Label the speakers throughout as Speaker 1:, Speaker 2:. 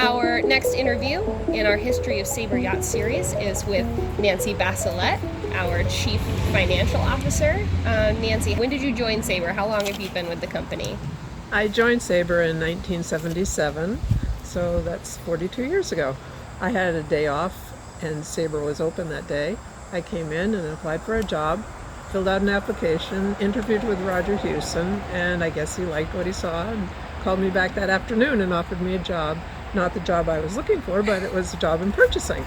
Speaker 1: Our next interview in our History of Sabre Yachts series is with Nancy Basselet, our Chief Financial Officer. Nancy, when did you join Sabre? How long have you been with the company?
Speaker 2: I joined Sabre in 1977, so that's 42 years ago. I had a day off and Sabre was open that day. I came in and applied for a job, filled out an application, interviewed with Roger Houston, and I guess he liked what he saw and called me back that afternoon and offered me a job. Not the job I was looking for, but it was a job in purchasing.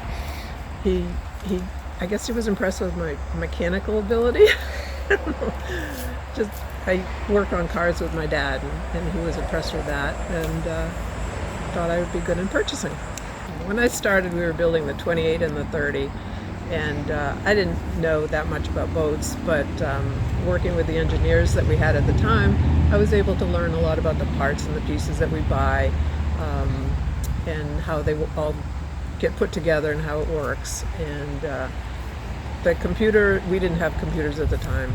Speaker 2: He, I guess he was impressed with my mechanical ability. Just I work on cars with my dad, and he was impressed with that, and thought I would be good in purchasing. When I started, we were building the 28 and the 30, and I didn't know that much about boats, but working with the engineers that we had at the time, I was able to learn a lot about the parts and the pieces that we buy, and how they all get put together and how it works. And the computer, we didn't have computers at the time,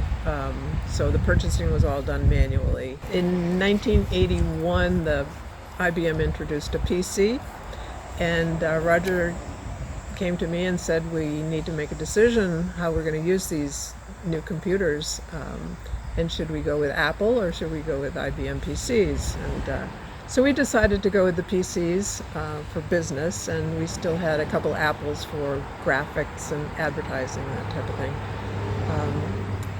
Speaker 2: so the purchasing was all done manually. In 1981, the IBM introduced a PC, and Roger came to me and said, we need to make a decision how we're going to use these new computers, and should we go with Apple or should we go with IBM PCs? And so we decided to go with the PCs for business, and we still had a couple Apples for graphics and advertising, that type of thing.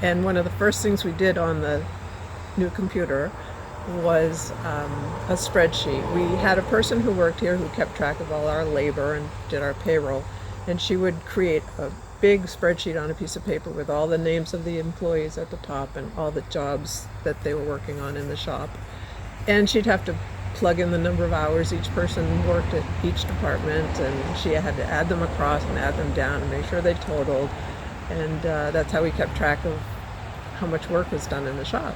Speaker 2: And one of the first things we did on the new computer was a spreadsheet. We had a person who worked here who kept track of all our labor and did our payroll, and she would create a big spreadsheet on a piece of paper with all the names of the employees at the top and all the jobs that they were working on in the shop. And she'd have to plug in the number of hours each person worked at each department, and she had to add them across and add them down and make sure they totaled. And that's how we kept track of how much work was done in the shop.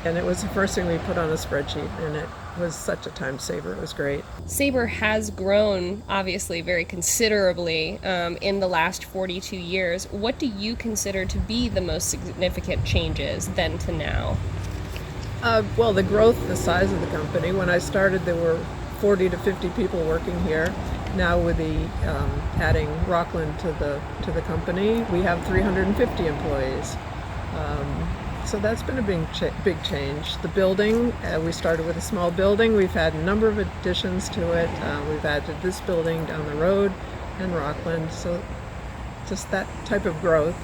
Speaker 2: And it was the first thing we put on a spreadsheet, and it was such a time saver. It was great.
Speaker 1: Sabre has grown, obviously, very considerably in the last 42 years. What do you consider to be the most significant changes then to now?
Speaker 2: Well, the growth, the size of the company. When I started, there were 40 to 50 people working here. Now, with the adding Rockland to the company, we have 350 employees. So that's been a big change. The building, we started with a small building. We've had a number of additions to it. We've added this building down the road and Rockland. So just that type of growth.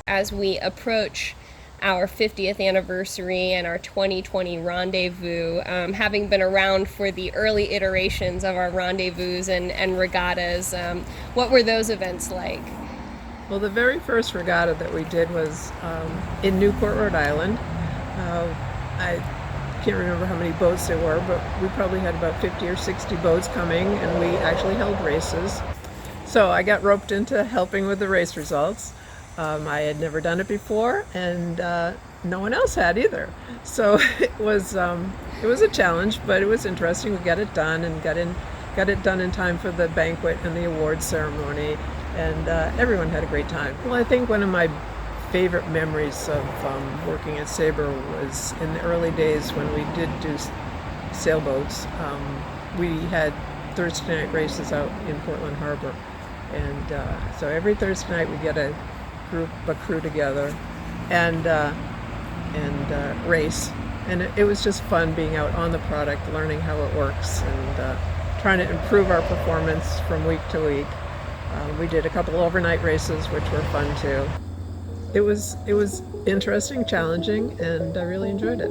Speaker 1: As we approach our 50th anniversary and our 2020 rendezvous, having been around for the early iterations of our rendezvous and regattas, what were those events like?
Speaker 2: Well, the very first regatta that we did was in Newport, Rhode Island. I can't remember how many boats there were, but we probably had about 50 or 60 boats coming, and we actually held races. So I got roped into helping with the race results. I had never done it before, and no one else had either. So it was a challenge, but it was interesting. We got it done and got it done in time for the banquet and the awards ceremony, and everyone had a great time. Well, I think one of my favorite memories of working at Sabre was in the early days when we did do sailboats. We had Thursday night races out in Portland Harbor, and so every Thursday night we get a crew together and race, and it was just fun being out on the product, learning how it works, and trying to improve our performance from week to week. We did a couple overnight races, which were fun too. It was interesting, challenging, and I really enjoyed it.